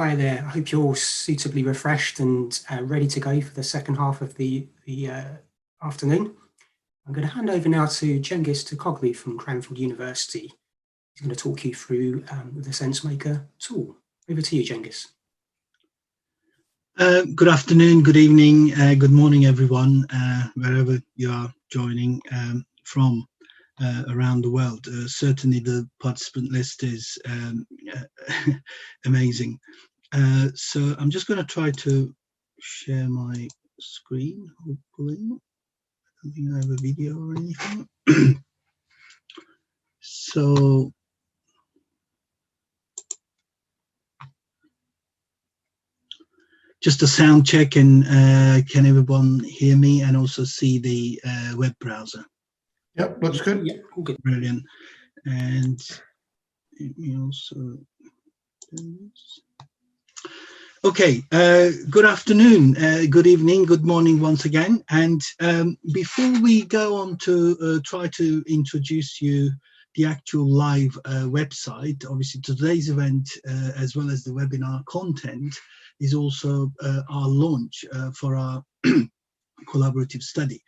Hi there. I hope you're all suitably refreshed and ready to go for the second half of the afternoon. I'm going to hand over now to Cengiz Tokoglu from Cranfield University. He's going to talk you through the SenseMaker tool. Over to you, Cengiz. Good afternoon, good evening, good morning, everyone, wherever you are joining from around the world. Certainly the participant list is amazing. So I'm just going to try to share my screen, hopefully. I don't think I have a video or anything. So just a sound check, and can everyone hear me and also see the web browser? Yep, looks good. Yeah, all good. Brilliant. And let me also do this. Okay, good afternoon, good evening, good morning once again. And before we go on to try to introduce you the actual live website, obviously today's event, as well as the webinar content, is also our launch for our collaborative study.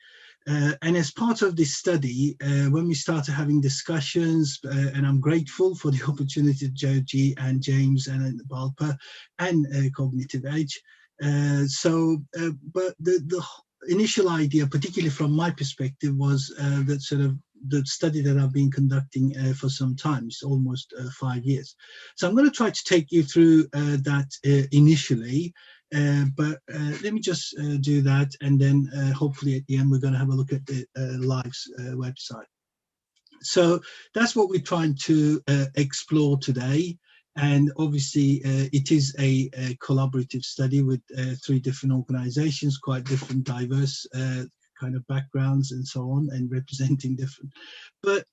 And as part of this study, when we started having discussions, and I'm grateful for the opportunity of Joji and James and Balpa and Cognitive Edge. But the initial idea, particularly from my perspective, was that sort of the study that I've been conducting for some time, it's almost 5 years. So I'm going to try to take you through that initially. But let me just do that, and then hopefully at the end we're going to have a look at the Live's website. So that's what we're trying to explore today, and obviously it is a collaborative study with 3 different organizations, quite different, diverse kind of backgrounds and so on, and representing different. But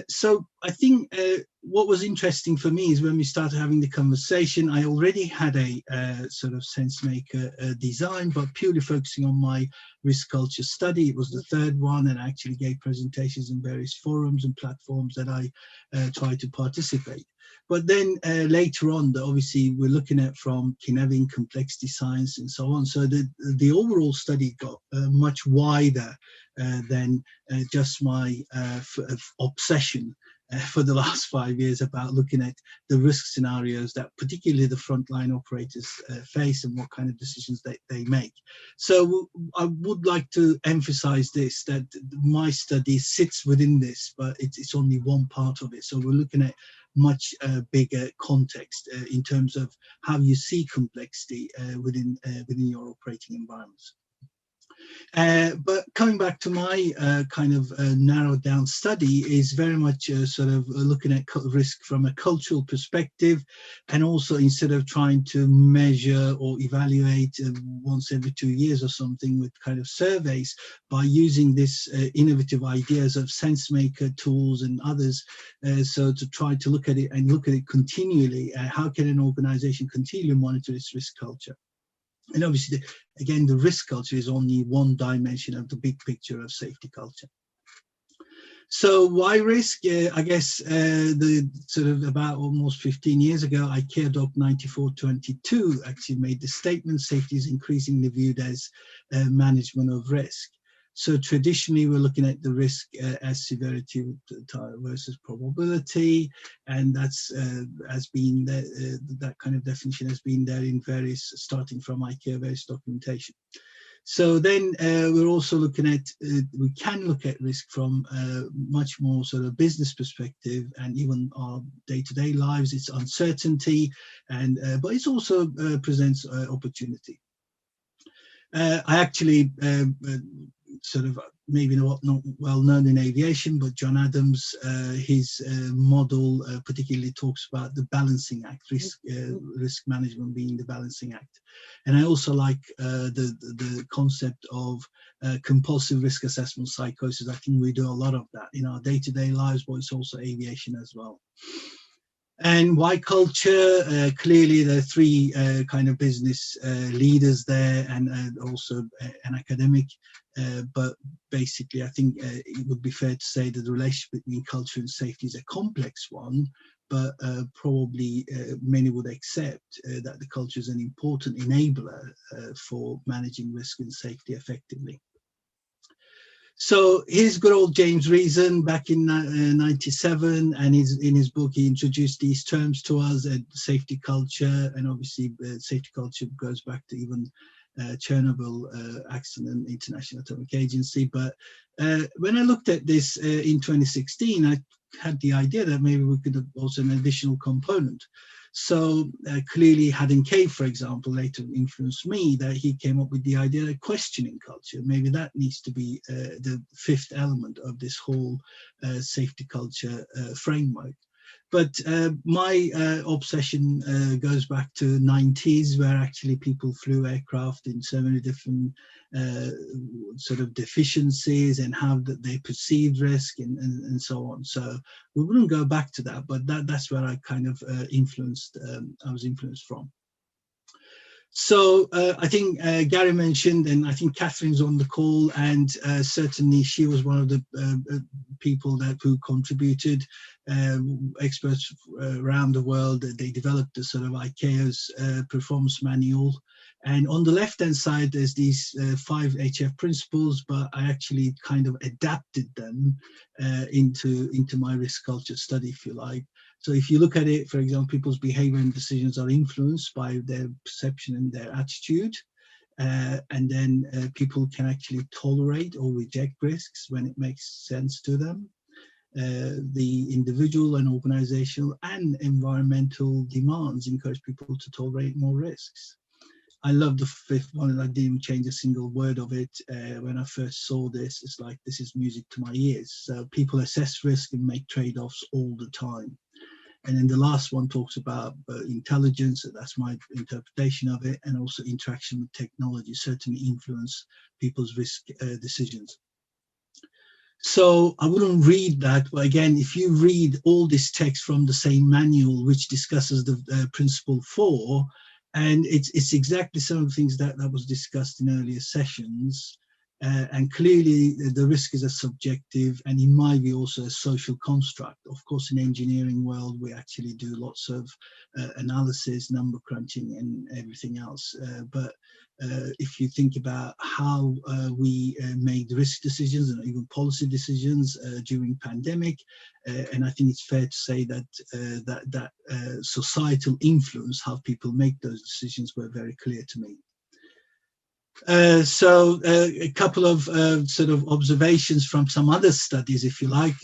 so I think what was interesting for me is when we started having the conversation, I already had a sort of SenseMaker design, but purely focusing on my risk culture study. It was the 3rd one, and I actually gave presentations in various forums and platforms that I tried to participate. But then later on, obviously, we're looking at from Kinevin, complexity science, and so on. So the overall study got much wider than just my obsession for the last 5 years about looking at the risk scenarios that particularly the frontline operators face and what kind of decisions they make. So I would like to emphasize this, that my study sits within this, but it's only one part of it. So we're looking at much bigger context in terms of how you see complexity within your operating environments. But coming back to my kind of narrowed down study is very much sort of looking at risk from a cultural perspective, and also instead of trying to measure or evaluate once every 2 years or something with kind of surveys, by using this innovative ideas of SenseMaker tools and others, so to try to look at it and look at it continually. How can an organization continually monitor its risk culture? And obviously, again, the risk culture is only one dimension of the big picture of safety culture. So why risk? I guess the sort of about almost 15 years ago, IKEA Doc 9422 actually made the statement, safety is increasingly viewed as management of risk. So traditionally, we're looking at the risk as severity versus probability, and that's has been that kind of definition has been there in various, starting from IKEA, various documentation. So then we're also looking at, we can look at risk from much more sort of business perspective, and even our day-to-day lives. It's uncertainty, and but it also presents opportunity. I actually sort of maybe not well known in aviation, but John Adams, his model particularly talks about the balancing act, risk management being the balancing act. And I also like the concept of compulsive risk assessment psychosis. I think we do a lot of that in our day-to-day lives, but it's also aviation as well. And why culture? Clearly, there are 3 kind of business leaders there, and also an academic. But basically, I think it would be fair to say that the relationship between culture and safety is a complex one. but probably many would accept that the culture is an important enabler for managing risk and safety effectively. So here's good old James Reason back in 97, and in his book he introduced these terms to us, safety culture, and obviously safety culture goes back to even Chernobyl accident, International Atomic Agency. But when I looked at this in 2016, I had the idea that maybe we could have also an additional component. So clearly Haddon Cave, for example, later influenced me, that he came up with the idea of questioning culture. Maybe that needs to be the fifth element of this whole safety culture framework. But my obsession goes back to 90s, where actually people flew aircraft in so many different sort of deficiencies and how that they perceived risk and so on. So we wouldn't go back to that, but that's where I kind of I was influenced from. So I think Gary mentioned, and I think Catherine's on the call, and certainly she was one of the people who contributed, experts around the world. They developed the sort of ICAO's performance manual. And on the left-hand side, there's these 5 HF principles, but I actually kind of adapted them into my risk culture study, if you like. So if you look at it, for example, people's behavior and decisions are influenced by their perception and their attitude. And then people can actually tolerate or reject risks when it makes sense to them. The individual and organizational and environmental demands encourage people to tolerate more risks. I love the 5th one, and I didn't change a single word of it. When I first saw this, it's like, this is music to my ears. So people assess risk and make trade-offs all the time. And then the last one talks about intelligence, that's my interpretation of it, and also interaction with technology certainly influence people's risk decisions. So I wouldn't read that, but again, if you read all this text from the same manual, which discusses the principle 4, and it's exactly some of the things that was discussed in earlier sessions. And clearly the risk is a subjective, and in my view also a social construct. Of course, in the engineering world, we actually do lots of analysis, number crunching and everything else. But if you think about how we made risk decisions and even policy decisions during pandemic, and I think it's fair to say that societal influence, how people make those decisions, were very clear to me. So a couple of sort of observations from some other studies, if you like.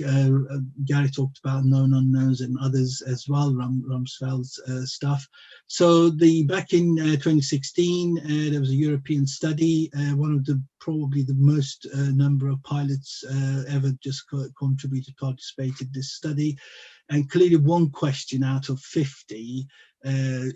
Gary talked about known unknowns and others as well, Rumsfeld's stuff. So back in 2016, there was a European study, one of the probably the most number of pilots ever just participated this study. And clearly one question out of 50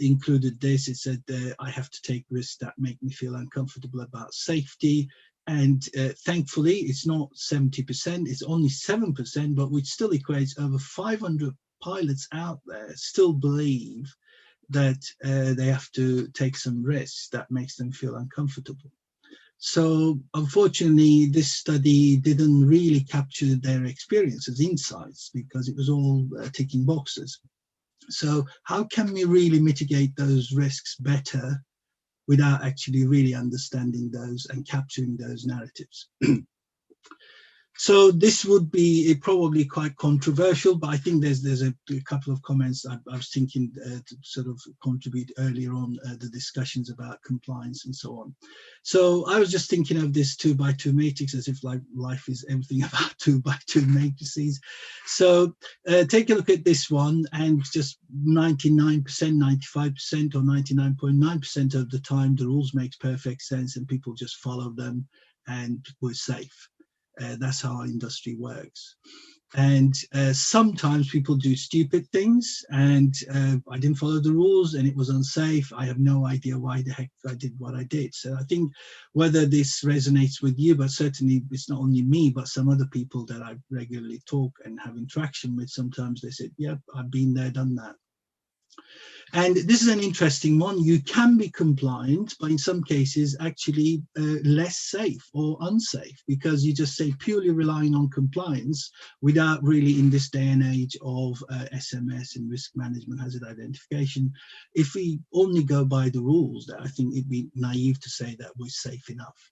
included this. It said, I have to take risks that make me feel uncomfortable about safety. And thankfully, it's not 70%, it's only 7%, but which still equates over 500 pilots out there still believe that they have to take some risks that makes them feel uncomfortable. So unfortunately, this study didn't really capture their experiences, insights, because it was all ticking boxes. So how can we really mitigate those risks better without actually really understanding those and capturing those narratives? So this would be probably quite controversial, but I think there's a couple of comments I was thinking to sort of contribute earlier on the discussions about compliance and so on. So I was just thinking of this 2x2 matrix as if like life is everything about 2x2 matrices. So take a look at this one, and just 99%, 95% or 99.9% of the time the rules make perfect sense and people just follow them and we're safe. That's how our industry works. And sometimes people do stupid things, and I didn't follow the rules and it was unsafe. I have no idea why the heck I did what I did. So I think whether this resonates with you, but certainly it's not only me, but some other people that I regularly talk and have interaction with, sometimes they say, yep, I've been there, done that. And this is an interesting one. You can be compliant, but in some cases actually less safe or unsafe, because you just say purely relying on compliance without really, in this day and age of SMS and risk management, hazard identification, if we only go by the rules, I think it'd be naive to say that we're safe enough.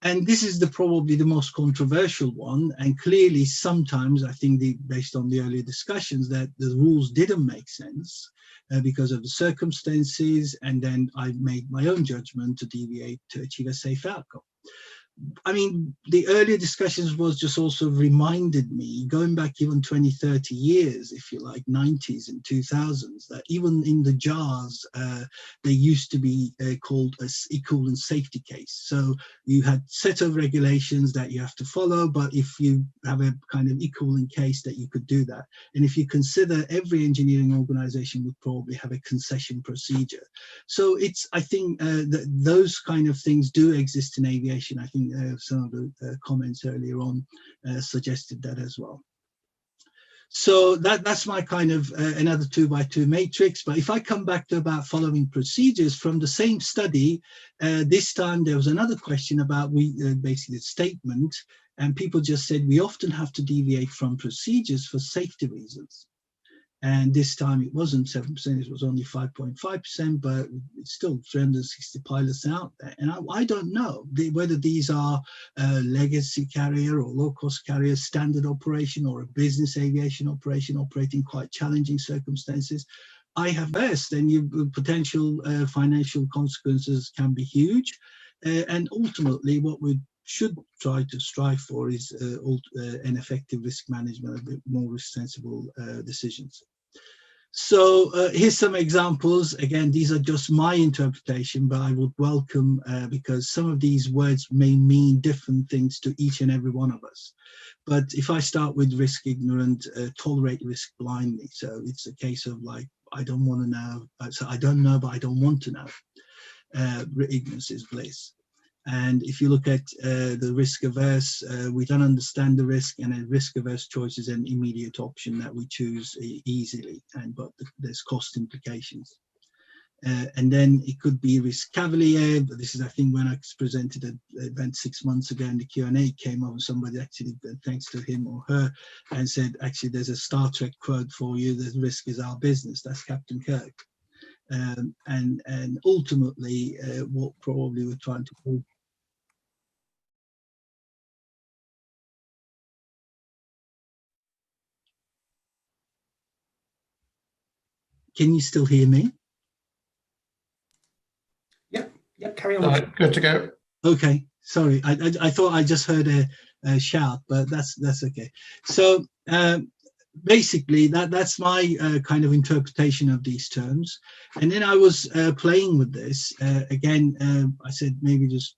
And this is probably the most controversial one. And clearly, sometimes I think based on the earlier discussions, that the rules didn't make sense because of the circumstances. And then I made my own judgment to deviate to achieve a safe outcome. I mean, the earlier discussions was just also reminded me, going back even 20, 30 years, if you like, 90s and 2000s, that even in the JARs, they used to be called a equivalent safety case. So you had set of regulations that you have to follow, but if you have a kind of equivalent case that you could do that. And if you consider, every engineering organization would probably have a concession procedure. So it's, I think that those kind of things do exist in aviation. I think some of the comments earlier on suggested that as well. So that's my kind of another 2x2 matrix. But if I come back to about following procedures from the same study, this time there was another question about basically the statement, and people just said we often have to deviate from procedures for safety reasons. And this time it wasn't 7%, it was only 5.5%, but it's still 360 pilots out there. And I don't know whether these are legacy carrier or low-cost carrier, standard operation, or a business aviation operation operating quite challenging circumstances. I have best, and potential financial consequences can be huge. And ultimately, what we should try to strive for is an effective risk management, a bit more risk-sensible decisions. So here's some examples. Again, these are just my interpretation, but I would welcome, because some of these words may mean different things to each and every one of us. But if I start with risk ignorant, tolerate risk blindly. So it's a case of like, I don't want to know. So I don't know, but I don't want to know. Ignorance is bliss. And if you look at the risk averse, we don't understand the risk, and a risk averse choice is an immediate option that we choose easily, but there's cost implications. And then it could be risk cavalier, but this is, I think, when I presented an event 6 months ago, and the Q&A came over, somebody actually, thanks to him or her, and said, actually, there's a Star Trek quote for you, the risk is our business. That's Captain Kirk. And ultimately, what probably we're trying to do. Can you still hear me? Yep, carry on. Good to go. Okay, sorry. I thought I just heard a shout, but that's okay. So basically, that's my kind of interpretation of these terms. And then I was playing with this. Again, I said maybe just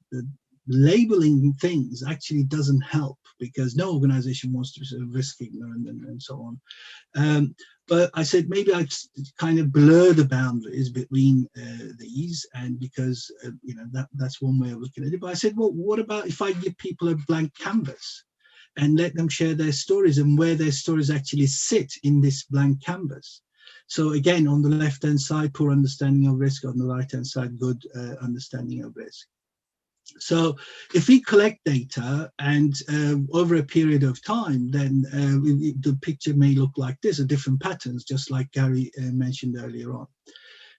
labeling things actually doesn't help, because no organization wants to be sort of risk ignorant and so on. But I said maybe I'd kind of blur the boundaries between these, and because that's one way of looking at it. But I said, well, what about if I give people a blank canvas and let them share their stories, and where their stories actually sit in this blank canvas? So again, on the left-hand side, poor understanding of risk. On the right-hand side, good understanding of risk. So if we collect data and over a period of time, then the picture may look like this, different patterns, just like Gary mentioned earlier on.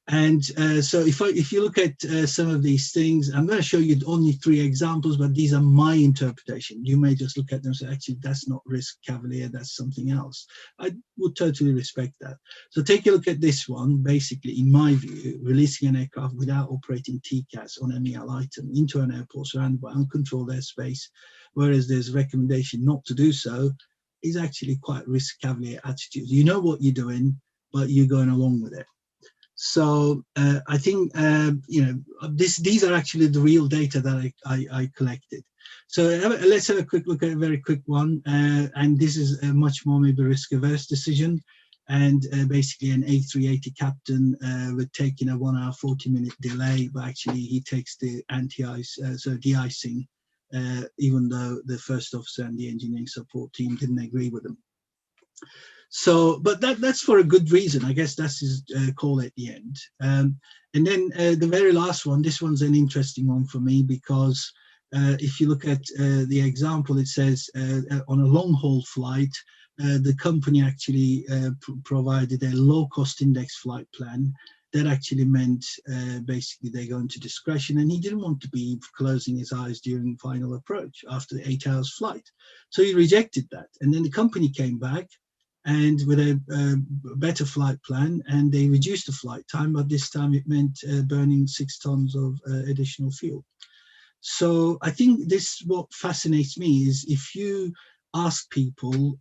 And so if you look at some of these things, I'm going to show you only 3 examples, but these are my interpretation. You may just look at them and say, actually, that's not risk cavalier, that's something else. I would totally respect that. So take a look at this one. Basically, in my view, releasing an aircraft without operating TCAS on MEL item into an airport surrounded by uncontrolled airspace, whereas there's a recommendation not to do so, is actually quite risk cavalier attitude. You know what you're doing, but you're going along with it. So I think these are actually the real data that I collected. So let's have a quick look at a very quick one, and this is a much more maybe risk-averse decision. And basically, an A380 captain would take a 1 hour 40-minute delay, but actually he takes the anti-ice, so de-icing, even though the first officer and the engineering support team didn't agree with him. So, but that's for a good reason. I guess that's his call at the end. And then the very last one, this one's an interesting one for me, because if you look at the example, it says on a long haul flight, the company actually provided a low cost index flight plan. That actually meant basically they go into discretion, and he didn't want to be closing his eyes during final approach after the 8 hours flight. So he rejected that. And then the company came back and with a better flight plan, and they reduced the flight time, but this time it meant burning 6 tons of additional fuel. So I think this, what fascinates me is if you ask people,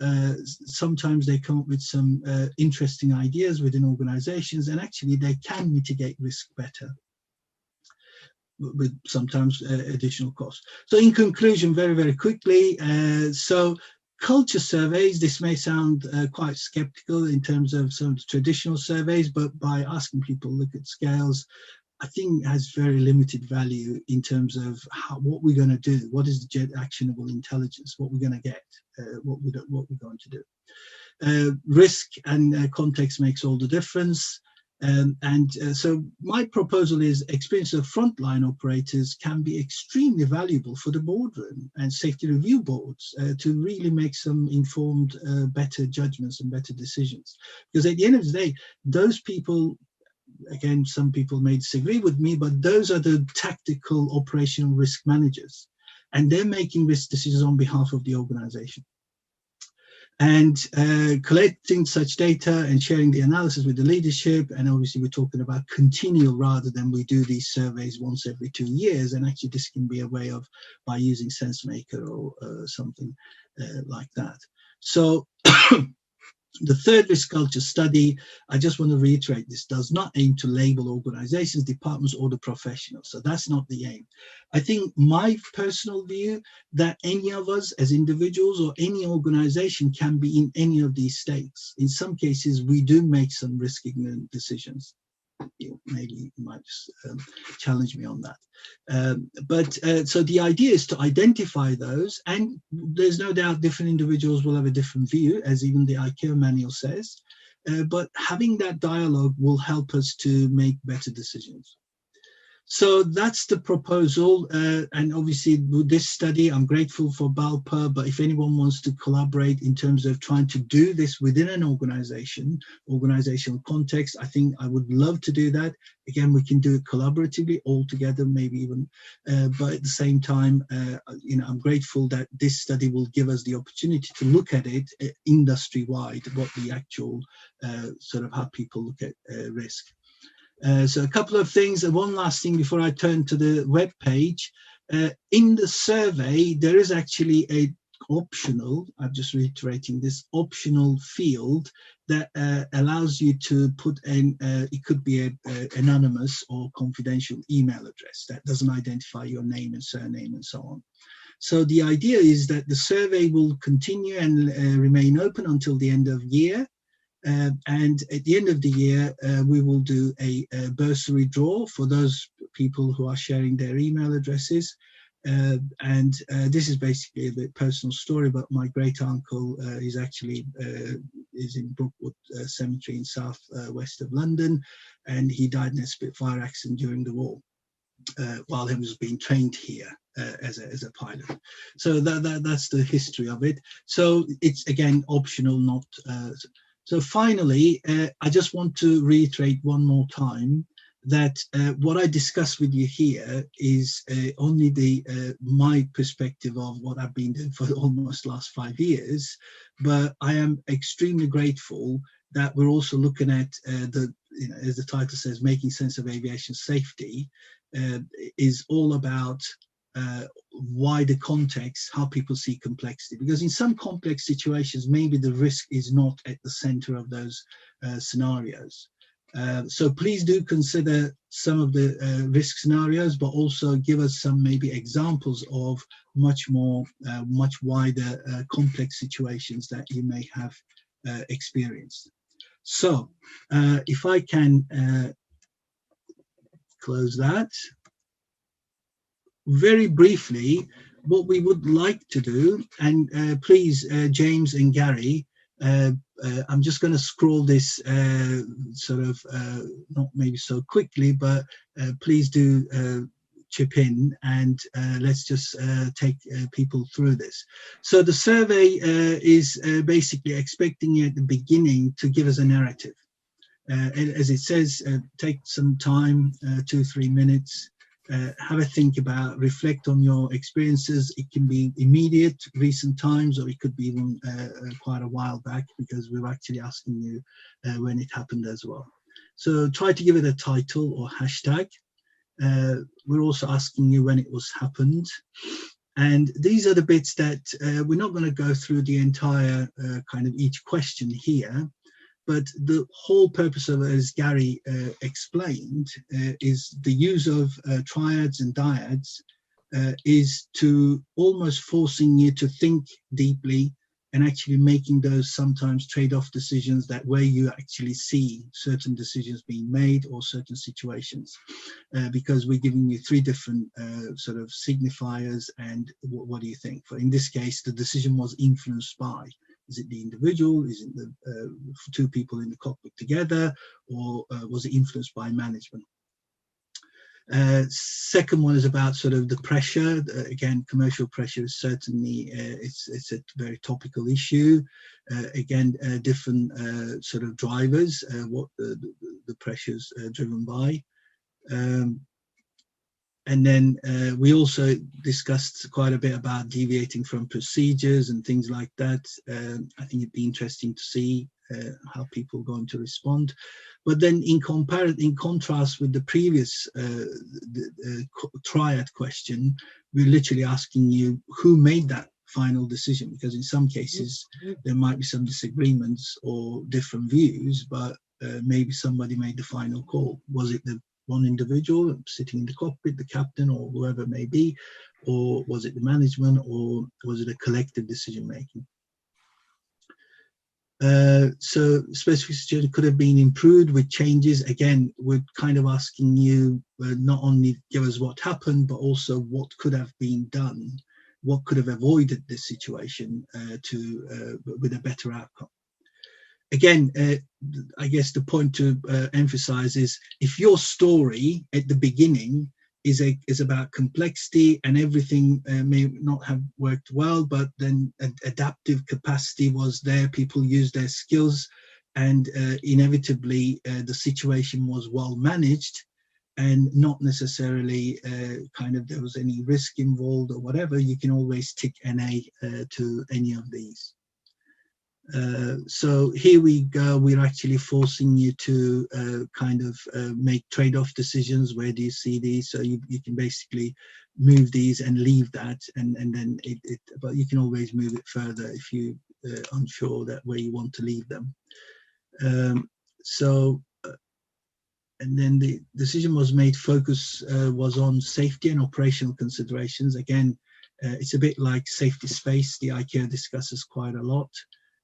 sometimes they come up with some interesting ideas within organizations, and actually they can mitigate risk better with sometimes additional costs. So in conclusion, very, very quickly, so culture surveys, this may sound quite skeptical in terms of some of the traditional surveys, but by asking people to look at scales, I think has very limited value in terms of what we're going to do. What is the actionable intelligence? What we're going to get? What we're going to do? Risk and context makes all the difference. So my proposal is experience of frontline operators can be extremely valuable for the boardroom and safety review boards to really make some informed, better judgments and better decisions. Because at the end of the day, those people, again, some people may disagree with me, but those are the tactical operational risk managers, and they're making risk decisions on behalf of the organization. And collecting such data and sharing the analysis with the leadership, and obviously we're talking about continual rather than we do these surveys once every 2 years, and actually this can be a way of, by using SenseMaker or something like that. So the third risk culture study, I just want to reiterate, this does not aim to label organizations, departments, or the professionals. So that's not the aim. I think my personal view that any of us as individuals or any organization can be in any of these states. In some cases, we do make some risk ignorant decisions. Maybe you might challenge me on that. So the idea is to identify those, and there's no doubt different individuals will have a different view, as even the ICAO manual says, but having that dialogue will help us to make better decisions. So that's the proposal, and obviously with this study, I'm grateful for BALPA, but if anyone wants to collaborate in terms of trying to do this within an organization, organizational context, I think I would love to do that. Again, we can do it collaboratively, all together, maybe even, but at the same time, I'm grateful that this study will give us the opportunity to look at it industry-wide, what the actual sort of how people look at risk. So a couple of things, and one last thing before I turn to the web page. In the survey, there is actually a optional, I'm just reiterating this, optional field that allows you to put in, it could be an anonymous or confidential email address that doesn't identify your name and surname and so on. So the idea is that the survey will continue and remain open until the end of year. And at the end of the year, we will do a bursary draw for those people who are sharing their email addresses. This is basically a bit personal story, but my great uncle is actually is in Brookwood Cemetery in south west of London, and he died in a Spitfire accident during the war while he was being trained here as a pilot. So that's the history of it. So it's again optional, not. So finally, I just want to reiterate one more time that what I discuss with you here is only my perspective of what I've been doing for almost the last 5 years, but I am extremely grateful that we're also looking at as the title says, making sense of aviation safety is all about wider context, how people see complexity, because in some complex situations, maybe the risk is not at the center of those scenarios. So please do consider some of the risk scenarios, but also give us some maybe examples of much wider complex situations that you may have experienced. So if I can close that. Very briefly, what we would like to do, and please, James and Gary, I'm just going to scroll this not maybe so quickly, but please do chip in, and let's just take people through this. So the survey is basically expecting you at the beginning to give us a narrative. As it says, take some time, 2-3 minutes, have a think about, reflect on your experiences. It can be immediate, recent times, or it could be even quite a while back, because we're actually asking you when it happened as well. So try to give it a title or hashtag. We're also asking you when it was happened. And these are the bits that we're not going to go through the entire kind of each question here. But the whole purpose of it, as Gary explained, is the use of triads and dyads is to almost forcing you to think deeply and actually making those sometimes trade-off decisions, that where you actually see certain decisions being made or certain situations, because we're giving you 3 different sort of signifiers. And what do you think? For in this case, the decision was influenced by. Is it the individual? Is it the 2 people in the cockpit together? Or was it influenced by management? Second one is about sort of the pressure. Again, commercial pressure is certainly, it's a very topical issue. Again, different sort of drivers, what the pressure's driven by. And then we also discussed quite a bit about deviating from procedures and things like that. I think it'd be interesting to see how people are going to respond. But then in contrast with the previous triad question, we're literally asking you who made that final decision, because in some cases there might be some disagreements or different views, but maybe somebody made the final call. Was it the one individual sitting in the cockpit, the captain or whoever it may be, or was it the management, or was it a collective decision making? So specific situation could have been improved with changes. Again, we're kind of asking you not only give us what happened, but also what could have been done, what could have avoided this situation with a better outcome. Again, I guess the point to emphasize is, if your story at the beginning is about complexity and everything may not have worked well, but then adaptive capacity was there, people used their skills, and inevitably the situation was well managed, and not necessarily kind of there was any risk involved or whatever, you can always tick NA to any of these. So here we go, we're actually forcing you to kind of make trade-off decisions. Where do you see these? So you can basically move these and leave that, and then but you can always move it further if you unsure that where you want to leave them. And then the decision was made, focus was on safety and operational considerations. Again, it's a bit like safety space, the ICAO discusses quite a lot.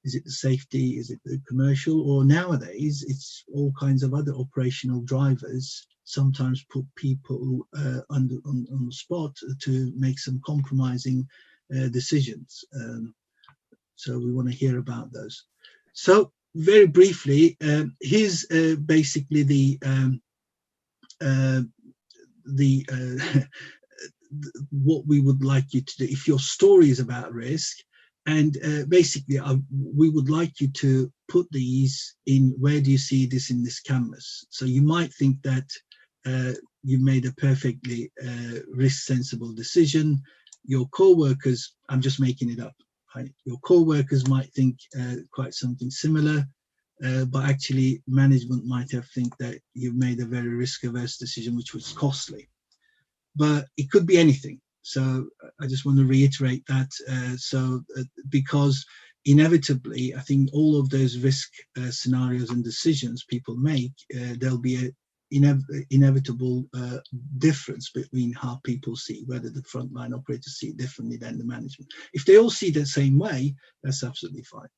Is it the safety? Is it the commercial? Or nowadays, it's all kinds of other operational drivers, sometimes put people on the spot to make some compromising decisions. So we want to hear about those. So very briefly, here's basically what we would like you to do if your story is about risk. And basically, we would like you to put these in, where do you see this in this canvas? So you might think that you made a perfectly risk-sensible decision. Your co-workers, I'm just making it up, right? Your co-workers might think quite something similar, but actually management might have think that you've made a very risk-averse decision, which was costly. But it could be anything. So I just want to reiterate that. Because inevitably, I think all of those risk scenarios and decisions people make, there'll be an inevitable difference between how people see, whether the frontline operators see it differently than the management. If they all see it the same way, that's absolutely fine.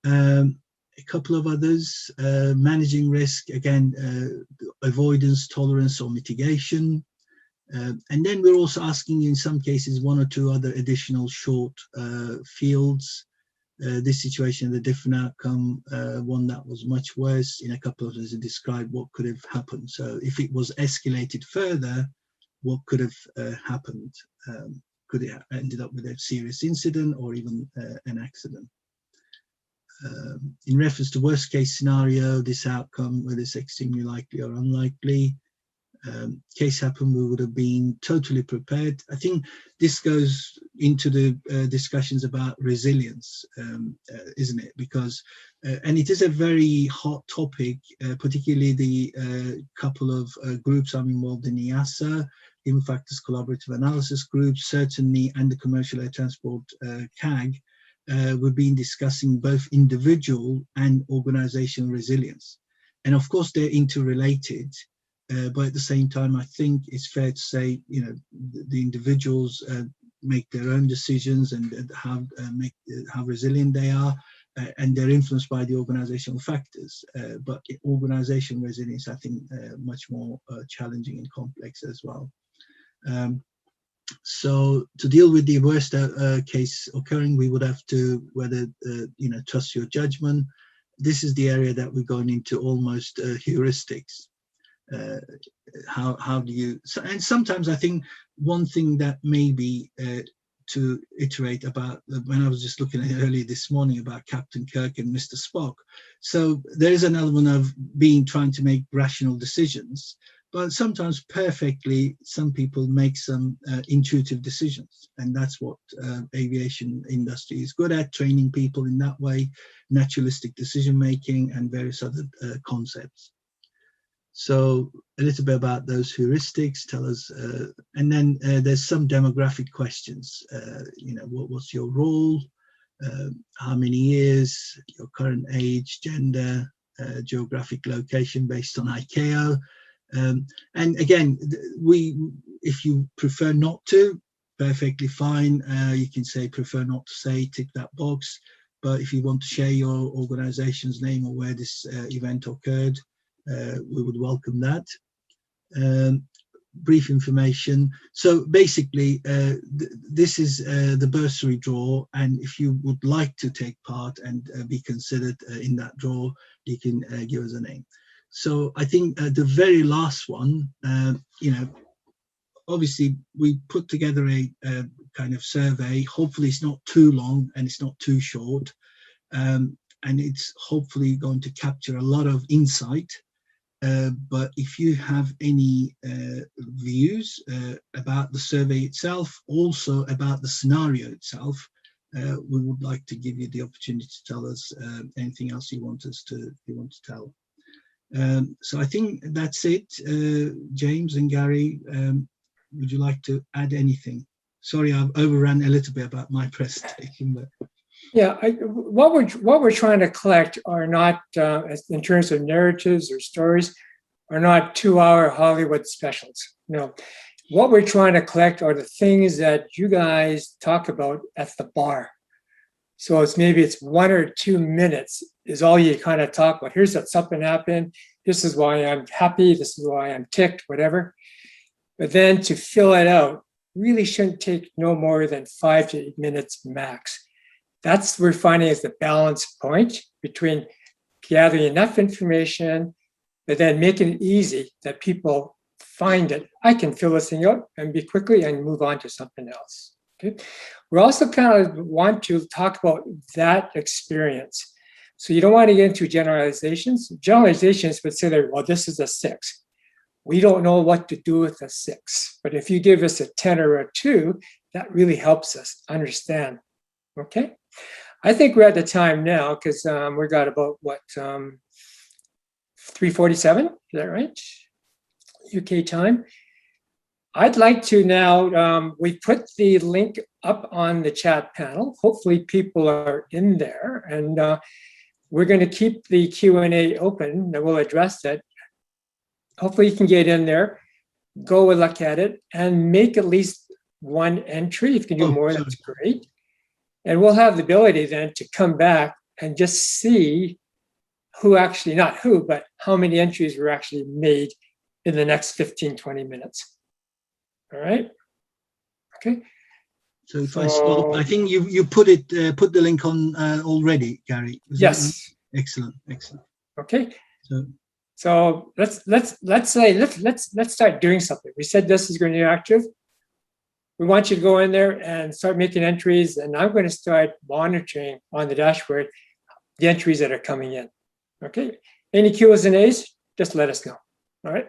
A couple of others, managing risk, again, avoidance, tolerance, or mitigation. And then we're also asking you in some cases 1 or 2 other additional short fields. this situation had a different outcome, one that was much worse. In a couple of ways, it described what could have happened. So if it was escalated further, what could have happened? Could it have ended up with a serious incident or even an accident? In reference to worst case scenario, this outcome, whether it's extremely likely or unlikely, case happened, we would have been totally prepared. I think this goes into the discussions about resilience, isn't it? Because, and it is a very hot topic, particularly the couple of groups I'm involved in, EASA, Human Factors Collaborative Analysis Group, certainly, and the Commercial Air Transport CAG. We've been discussing both individual and organizational resilience. And of course, they're interrelated. But at the same time, I think it's fair to say, you know, the individuals make their own decisions and how resilient they are, and they're influenced by the organizational factors. But organizational resilience, I think, much more challenging and complex as well. So to deal with the worst case occurring, we would have to you know, trust your judgment. This is the area that we're going into almost heuristics. How do you, and sometimes I think one thing that maybe to iterate about, when I was just looking at it earlier this morning about Captain Kirk and Mr. Spock, so there is an element of trying to make rational decisions, but sometimes perfectly some people make some intuitive decisions, and that's what aviation industry is good at, training people in that way, naturalistic decision making and various other concepts. So a little bit about those heuristics, tell us, and then there's some demographic questions. You know, what's your role, how many years, your current age, gender, geographic location based on ICAO. And again, if you prefer not to, perfectly fine. You can say prefer not to say, tick that box. But if you want to share your organization's name or where this event occurred, we would welcome that. Brief information. So basically, this is the bursary draw, and if you would like to take part and be considered in that draw, you can give us a name. So I think the very last one, you know, obviously we put together a kind of survey. Hopefully it's not too long and it's not too short, and it's hopefully going to capture a lot of insight. But if you have any views about the survey itself, also about the scenario itself, we would like to give you the opportunity to tell us anything else you want to tell. So I think that's it. James and Gary, would you like to add anything? Sorry, I've overrun a little bit about my presentation, but. Yeah, what we're trying to collect are not, in terms of narratives or stories, are not 2-hour Hollywood specials. No, what we're trying to collect are the things that you guys talk about at the bar. So maybe it's 1 or 2 minutes is all you kind of talk about. Here's that something happened. This is why I'm happy. This is why I'm ticked, whatever. But then to fill it out really shouldn't take no more than 5 to 8 minutes max. That's we're finding is the balance point between gathering enough information, but then making it easy that people find it. I can fill this thing out and be quickly and move on to something else. Okay. We also kind of want to talk about that experience. So you don't want to get into generalizations. Generalizations would say that, well, this is a 6. We don't know what to do with a 6. But if you give us a 10 or a 2, that really helps us understand. Okay. I think we're at the time now because we got about what 3:47. Is that right? UK time. I'd like to now. We put the link up on the chat panel. Hopefully, people are in there, and we're going to keep the Q&A open. And we'll address it. Hopefully, you can get in there, go and look at it, and make at least one entry. If you can do more, that's great. And we'll have the ability then to come back and just see who actually, not who, but how many entries were actually made in the next 15, 20 minutes. All right. Okay. So if I stop, I think you put the link on already, Gary. Yes. Excellent, excellent. Okay. So let's start doing something. We said this is going to be active. We want you to go in there and start making entries, and I'm going to start monitoring on the dashboard the entries that are coming in. Okay. Any Q's and A's, just let us know. All right.